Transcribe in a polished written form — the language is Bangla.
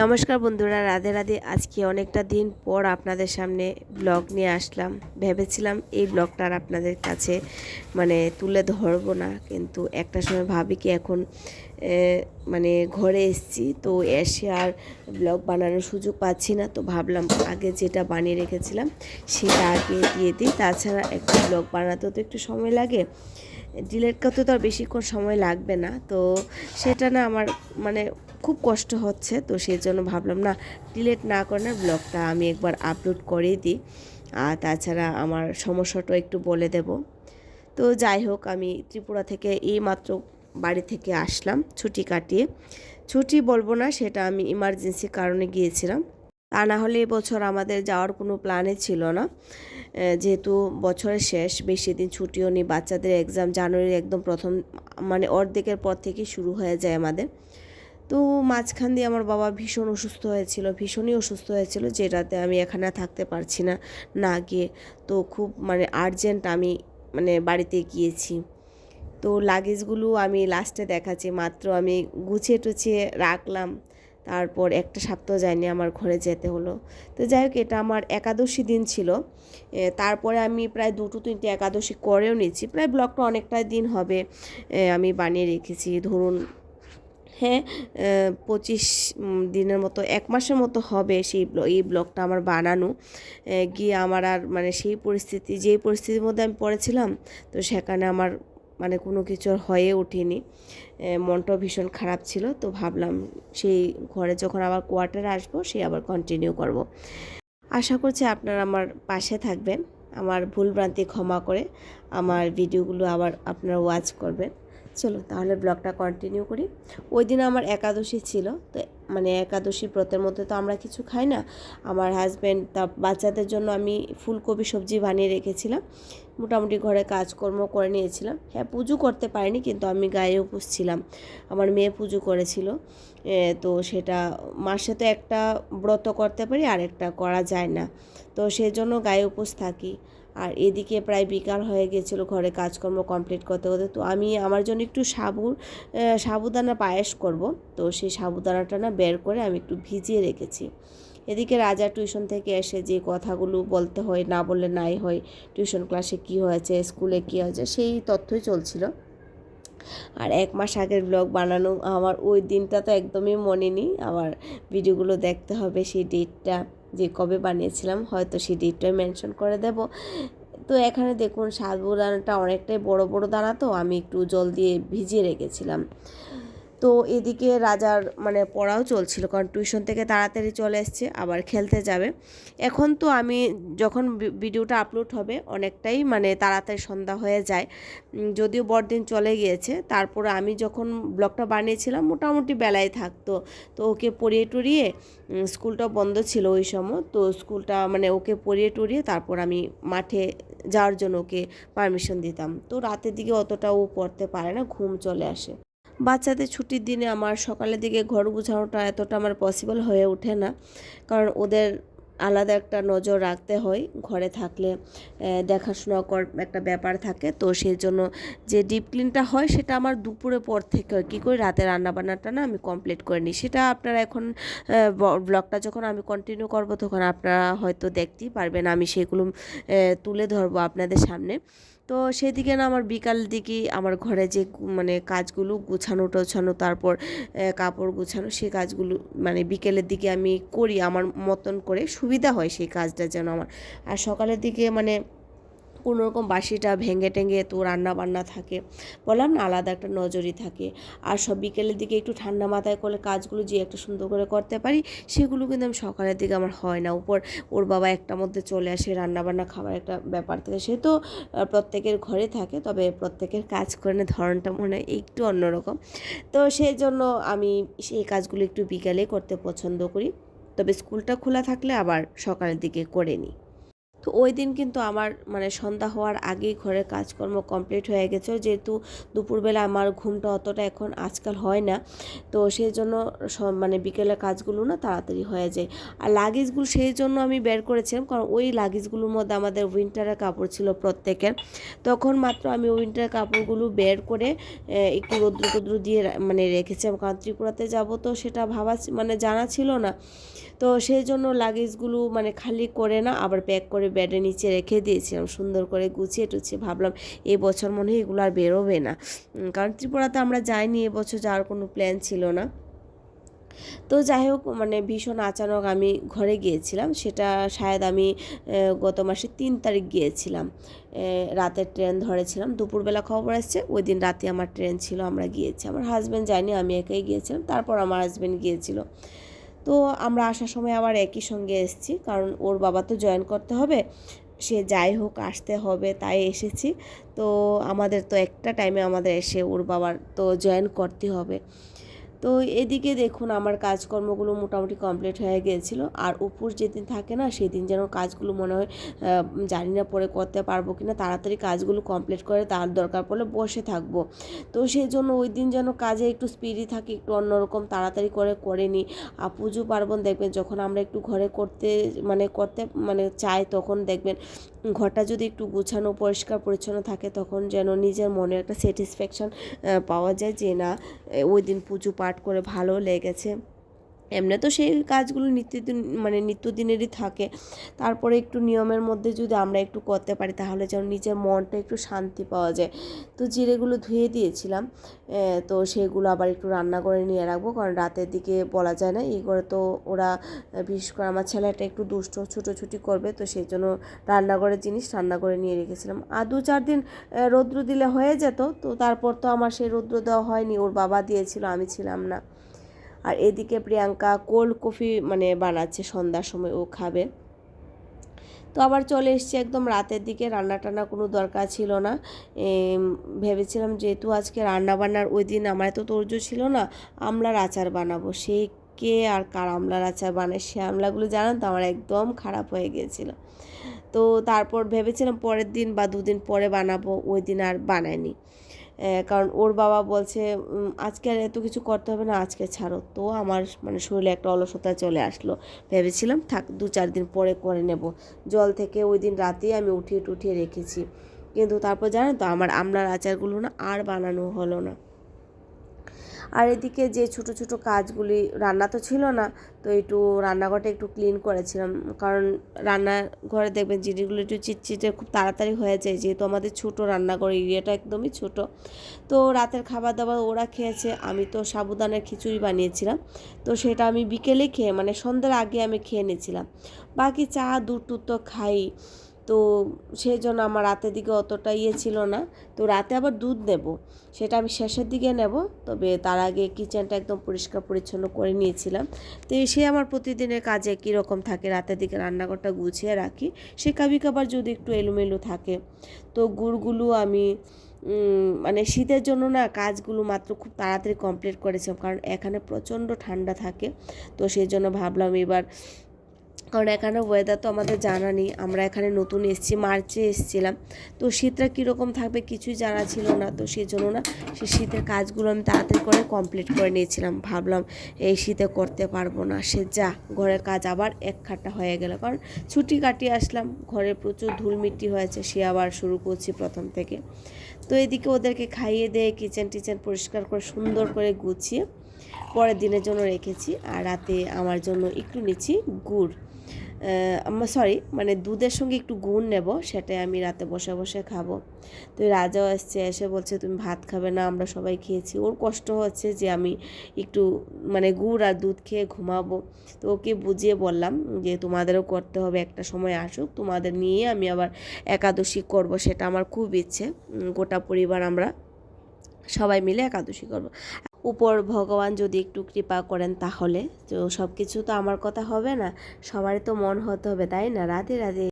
নমস্কার বন্ধুরা, রাধে রাধে। আজকে অনেকটা দিন পর আপনাদের সামনে ব্লগ নিয়ে আসলাম। ভেবেছিলাম এই ব্লগটা আর আপনাদের কাছে তুলে ধরবো না, কিন্তু একটা সময় ভাবি কি এখন ঘরে এসেছি তো এসে আর ব্লগ বানানোর সুযোগ পাচ্ছি না, তো ভাবলাম আগে যেটা বানিয়ে রেখেছিলাম সেটা আগে দিয়ে দিই। তাছাড়া একটা ব্লগ বানাতেও তো একটু সময় লাগে, ডিলেট করতে তো আর বেশিক্ষণ সময় লাগবে না, তো সেটা না আমার খুব কষ্ট হচ্ছে। তো সেই জন্য ভাবলাম না, ডিলেট না করে না ব্লগটা আমি একবার আপলোড করে দিই। আর তাছাড়া আমার সমস্যাটাও একটু বলে দেব। তো যাই হোক, আমি ত্রিপুরা থেকে এইমাত্র বাড়ি থেকে আসলাম ছুটি কাটিয়ে। ছুটি বলবো না, সেটা আমি ইমার্জেন্সি কারণে গিয়েছিলাম। তা না হলে এবছর আমাদের যাওয়ার কোনো প্ল্যানই ছিল না, যেহেতু বছরের শেষ, বেশি দিন ছুটিও নেই। বাচ্চাদের এক্সাম জানুয়ারির একদম প্রথম অর্ধেকের পর থেকেই শুরু হয়ে যায় আমাদের। তো মাঝখান দিয়ে আমার বাবা ভীষণই অসুস্থ হয়েছিল, যেটাতে আমি এখানে থাকতে পারছি না না গিয়ে। তো খুব আর্জেন্ট আমি বাড়িতে গিয়েছি। তো লাগেজগুলো আমি লাস্টে দেখাচ্ছি, মাত্র আমি গুছিয়ে টুছিয়ে রাখলাম, তারপর একটা সপ্তাহ যায়নি আমার ঘরে যেতে হলো। তো যাই হোক, এটা আমার একাদশী দিন ছিল। তারপরে আমি প্রায় 2-3টে একাদশী করেও নিচ্ছি, প্রায় ব্লগটা অনেকটা দিন হবে আমি বানিয়ে রেখেছি। ধরুন হ্যাঁ, 25 দিনের মতো, 1 মাসের মতো হবে এই ব্লগটা আমার বানানো। গিয়ে আমার আর যেই পরিস্থিতির মধ্যে আমি পড়েছিলাম, তো সেখানে আমার কোনো কিছু হয়ে ওঠেনি। মনটাও ভীষণ খারাপ ছিল। তো ভাবলাম সেই ঘরে যখন আবার কোয়ার্টারে আসবো সেই আবার কন্টিনিউ করব। আশা করছি আপনারা আমার পাশে থাকবেন, আমার ভুলভ্রান্তি ক্ষমা করে আমার ভিডিওগুলো আবার আপনারা ওয়াচ করবেন। চলো তাহলে ব্লগটা কন্টিনিউ করি। ওই দিন আমার একাদশী ছিল, তো একাদশী ব্রতের মধ্যে তো আমরা কিছু খাই না। আমার হাজব্যান্ড বাচ্চাদের জন্য আমি ফুলকপি সবজি বানিয়ে রেখেছিলাম। মোটামুটি ঘরে কাজকর্ম করে নিয়েছিলাম। হ্যাঁ, পুজো করতে পারিনি, কিন্তু আমি গায়ে উপোস ছিলাম। আমার মেয়ে পুজো করেছিল। তো সেটা মাসে তো একটা ব্রত করতে পারি, আর একটা করা যায় না, তো সেই জন্য গায়ে উপোস থাকি। আর এদিকে প্রায় বিকাল হয়ে গেছিলো ঘরে কাজকর্ম কমপ্লিট করতে করতে। তো আমি আমার জন্য একটু সাবুদানা পায়েস করব। তো সেই সাবুদানাটা না বের করে আমি একটু ভিজিয়ে রেখেছি। এদিকে রাজা টিউশন থেকে এসে যে কথাগুলো বলতে হয়, না বললে নাই হয়, টিউশন ক্লাসে কি হয়েছে, স্কুলে কী হয়েছে, সেই তথ্যই চলছিল। আর 1 মাস আগের ব্লগ বানানো, আমার ওই দিনটা তো একদমই মনে নেই। আমার ভিডিওগুলো দেখতে হবে, সেই ডেটটা যে কবে বানিয়েছিলাম, হয়তো সেই ডেটটাই মেনশন করে দেব। তো এখানে দেখুন, সাবুদানাটা অনেকটাই বড় বড় দানা, তো আমি একটু জল দিয়ে ভিজিয়ে রেখেছিলাম। তো এদিকে রাজার পড়াও চলছিল, কারণ টিউশন থেকে তাড়াতাড়ি চলে এসছে, আবার খেলতে যাবে। এখন তো আমি যখন ভিডিওটা আপলোড হবে অনেকটাই তাড়াতাড়ি সন্ধ্যা হয়ে যায়, যদিও বড়দিন চলে গিয়েছে। তারপরে আমি যখন ব্লগটা বানিয়েছিলাম মোটামুটি বেলায় থাকতো। তো ওকে পড়িয়ে টড়িয়ে, স্কুলটা বন্ধ ছিল ওই সময়, তো স্কুলটা ওকে পড়িয়ে টড়িয়ে তারপর আমি মাঠে যাওয়ার জন্য ওকে পারমিশন দিতাম। তো রাতের দিকে অতটা ও পড়তে পারে না, ঘুম চলে আসে। বাচ্চাদের ছুটির দিনে আমার সকালের দিকে ঘর গুছানোটা এতটা আমার পসিবল হয়ে ওঠে না, কারণ ওদের আলাদা একটা নজর রাখতে হয়। ঘরে থাকলে দেখাশোনা একটা ব্যাপার থাকে, তো সেই জন্য যে ডিপ ক্লিনটা হয় সেটা আমার দুপুরের পর থেকে হয়। কী করে রাতে রান্নাবান্নাটা না আমি কমপ্লিট করে নিই, সেটা আপনারা এখন ব্লগটা যখন আমি কন্টিনিউ করব তখন আপনারা হয়তো দেখতেই পারবেন, আমি সেগুলো তুলে ধরবো আপনাদের সামনে। তো সেদিকে না আমার বিকাল দিকে আমার ঘরে যে কাজগুলো গুছানো টোছানো, তারপর কাপড় গুছানো, সেই কাজগুলো বিকেলের দিকে আমি করি আমার মতন করে, সুবিধা হয় সেই কাজটা যেন আমার। আর সকালের দিকে কোনোরকম বাসিটা ভেঙে টেঙে তো রান্না বান্না থাকে, বললাম না, আলাদা একটা নজরই থাকে। আর সব বিকেলের দিকে একটু ঠান্ডা মাথায় করলে কাজগুলো যে একটা সুন্দর করে করতে পারি, সেগুলো কিন্তু আমি সকালের দিকে আমার হয় না। ওর বাবা একটার মধ্যে চলে আসে, রান্না বান্না খাবার একটা ব্যাপার থাকে। সে তো প্রত্যেকের ঘরে থাকে, তবে প্রত্যেকের কাজ করে ধরনটা মনে হয় একটু অন্যরকম। তো সেই জন্য আমি সেই কাজগুলো একটু বিকালে করতে পছন্দ করি, তবে স্কুলটা খোলা থাকলে আবার সকালের দিকে করে নিই। তো ওই দিন কিন্তু আমার মানে সন্ধ্যা হওয়ার আগেই ঘরের কাজকর্ম কমপ্লিট হয়ে গেছে, যেহেতু দুপুরবেলা আমার ঘুমটা অতটা এখন আজকাল হয় না, তো সেই জন্য মানে বিকেলের কাজগুলো না তাড়াতাড়ি হয়ে যায়। আর লাগেজগুলো সেই জন্য আমি বের করেছিলাম, কারণ ওই লাগেজগুলোর মধ্যে আমাদের উইন্টারের কাপড় ছিল প্রত্যেকের। তখন মাত্র আমি উইন্টারের কাপড়গুলো বের করে একটু রৌদ্র টদ্র দিয়ে মানে রেখেছিলাম, কারণ ত্রিপুরাতে যাব তো সেটা ভাবা মানে জানা ছিল না। তো সেই জন্য লাগেজগুলো মানে খালি করে না আবার প্যাক করে বেডের নিচে রেখে দিয়েছিলাম সুন্দর করে গুছিয়ে টুছিয়ে। ভাবলাম এই বছর মনে হয় এগুলো আর বেরোবে না, কারণ ত্রিপুরাতে আমরা যাইনি, এবছর যাওয়ার কোনো প্ল্যান ছিল না। তো যাই হোক, মানে ভীষণ আচানক আমি ঘরে গিয়েছিলাম, সেটা শায়দ আমি গত মাসের 3 তারিখ গিয়েছিলাম। রাতের ট্রেন ধরেছিলাম, দুপুরবেলা খবর আসছে ওই দিন রাতে আমার ট্রেন ছিল, আমরা গিয়েছি। আমার হাজব্যান্ড যায়নি, আমি একাই গিয়েছিলাম, তারপর আমার হাজব্যান্ড গিয়েছিল। তো আমরা আসার সময় আবার একই সঙ্গে এসেছি, কারণ ওর বাবা তো জয়েন করতে হবে, সে যাই হোক আসতে হবে, তাই এসেছি। তো আমাদের তো একটা টাইমে আমাদের এসে ওর বাবার তো জয়েন করতে হবে। তো এদিকে দেখুন আমার কাজকর্মগুলো মোটামুটি কমপ্লিট হয়ে গিয়েছিলো। আর উপোস যেদিন থাকে না সেদিন যেন কাজগুলো মনে হয় জানি না পরে করতে পারবো কি না, তাড়াতাড়ি কাজগুলো কমপ্লিট করে তার দরকার পড়লে বসে থাকবো। তো সেই জন্য ওই দিন যেন কাজে একটু স্পিডি থাকে, একটু অন্যরকম তাড়াতাড়ি করে নিই। আর পুজো পার্বণ দেখবেন যখন আমরা একটু ঘরে করতে চাই, তখন দেখবেন ঘরটা যদি একটু গুছানো পরিষ্কার পরিচ্ছন্ন থাকে, তখন যেন নিজের মনে একটা স্যাটিসফ্যাকশন পাওয়া যায় যে না ওই দিন পুজো পাঠ করে ভালো লেগেছে। এমনি তো সেই কাজগুলো নিত্যদিনেরই থাকে, তারপরে একটু নিয়মের মধ্যে যদি আমরা একটু করতে পারি তাহলে যেন নিজের মনটা একটু শান্তি পাওয়া যায়। তো জিরেগুলো ধুয়ে দিয়েছিলাম, তো সেগুলো আবার একটু রান্না করে নিয়ে রাখবো, কারণ রাতের দিকে বলা যায় না এই করে তো ওরা, বিশেষ করে আমার ছেলেটা একটু দুষ্ট ছুটোছুটি করবে, তো সেই জন্য রান্নাঘরের জিনিস রান্না করে নিয়ে রেখেছিলাম। আর 2-4 দিন রৌদ্র দিলে হয়ে যেত, তো তারপর তো আমার সেই রৌদ্র দেওয়া হয়নি, ওর বাবা দিয়েছিল, আমি ছিলাম না। আর এদিকে প্রিয়াঙ্কা কোল্ড কফি বানাচ্ছে সন্ধ্যার সময়, ও খাবে। তো আবার চলে এসেছি একদম রাতের দিকে, রান্না টান্না কোনো দরকার ছিল না। ভেবেছিলাম যেহেতু আজকে রান্না বান্নার ওই দিন আমার এত তোড়জোড় ছিল না, আমলার আচার বানাবো। সেই কে আর কার আমলার আচার বানায়, সে আমলাগুলো জানেন তো আমার একদম খারাপ হয়ে গিয়েছিল। তো তারপর ভেবেছিলাম পরের দিন বা 2 দিন পরে বানাবো, ওই দিন আর বানাইনি। কারণ ওর বাবা বলছে আজকে আর এত কিছু করতে হবে না, আজকে ছাড়ো। তো আমার শরীরে একটা অলসতা চলে আসলো, ভেবেছিলাম থাক 2-4 দিন পরে করে নেব। জল থেকে ওই দিন রাতেই আমি উঠিয়ে টুঠিয়ে রেখেছি, কিন্তু তারপর জানেন তো আমার আমলার আচারগুলো না আর বানানো হলো না। আর এদিকে যে ছোট ছোট কাজগুলি, রান্না তো ছিল না, তো একটু রান্নাঘরটা একটু ক্লিন করেছিলাম, কারণ রান্নাঘরে দেখবেন জিনিসগুলো একটু চিটচিটে খুব তাড়াতাড়ি হয়ে যায়, যেহেতু আমাদের ছোট রান্নাঘর এরিয়াটা একদমই ছোট। তো রাতের খাবার দাবার ওরা খেয়েছে, আমি তো সাবুদানার খিচুড়ি বানিয়েছিলাম, তো সেটা আমি বিকেলে খেয়ে সন্ধ্যার আগে আমি খেয়ে নিয়েছিলাম। বাকি চা দুধ টুধ তো খাই, তো সেই জন্য আমার রাতের দিকে অতটা ছিল না। তো রাতে আবার দুধ নেব, সেটা আমি শেষের দিকে নেব, তবে তার আগে কিচেনটা একদম পরিষ্কার পরিচ্ছন্ন করে নিয়েছিলাম। তো এসে আমার প্রতিদিনের কাজে কীরকম থাকে, রাতের দিকে রান্নাঘরটা গুছিয়ে রাখি, সে কাবি কাবার যদি একটু এলোমেলো থাকে। তো গুড়গুলো আমি শীতের জন্য না কাজগুলো মাত্র খুব তাড়াতাড়ি কমপ্লিট করেছিলাম, কারণ এখানে প্রচণ্ড ঠান্ডা থাকে। তো সেই জন্য ভাবলাম এবার, কারণ এখানে ওয়েদার তো আমাদের জানা নেই, আমরা এখানে নতুন এসেছি, মার্চে এসেছিলাম, তো শীতটা কীরকম থাকবে কিছুই জানা ছিল না। তো সেই জন্য না সে শীতের কাজগুলো আমি তাড়াতাড়ি করে কমপ্লিট করে নিয়েছিলাম, ভাবলাম এই শীতে করতে পারবো না, সে যা ঘরের কাজ আবার এক খাট্টা হয়ে গেল, কারণ ছুটি কাটিয়ে আসলাম, ঘরে প্রচুর ধুলমিট্টি হয়েছে, সে আবার শুরু করছি প্রথম থেকে। তো এদিকে ওদেরকে খাইয়ে দিয়ে কিচেন টিচেন পরিষ্কার করে সুন্দর করে গুছিয়ে পরের দিনের জন্য রেখেছি। আর রাতে আমার জন্য একটু নিচ্ছি গুড়, দুধের সঙ্গে একটু গুড় নেব, সেটাই আমি রাতে বসে বসে খাবো। তো রাজাও এসছে, এসে বলছে তুমি ভাত খাবে না, আমরা সবাই খেয়েছি। ওর কষ্ট হচ্ছে যে আমি একটু গুড় আর দুধ খেয়ে ঘুমাবো। তো ওকে বুঝিয়ে বললাম যে তোমাদেরও করতে হবে, একটা সময় আসুক, তোমাদের নিয়ে আমি আবার একাদশী করব, সেটা আমার খুব ইচ্ছে। গোটা পরিবার আমরা সবাই মিলে একাদশী করব। উপর ভগবান যদি একটু কৃপা করেন তাহলে, তো সব কিছু তো আমার কথা হবে না, সবারই তো মন হতে হবে, তাই না? রাধে রাধে।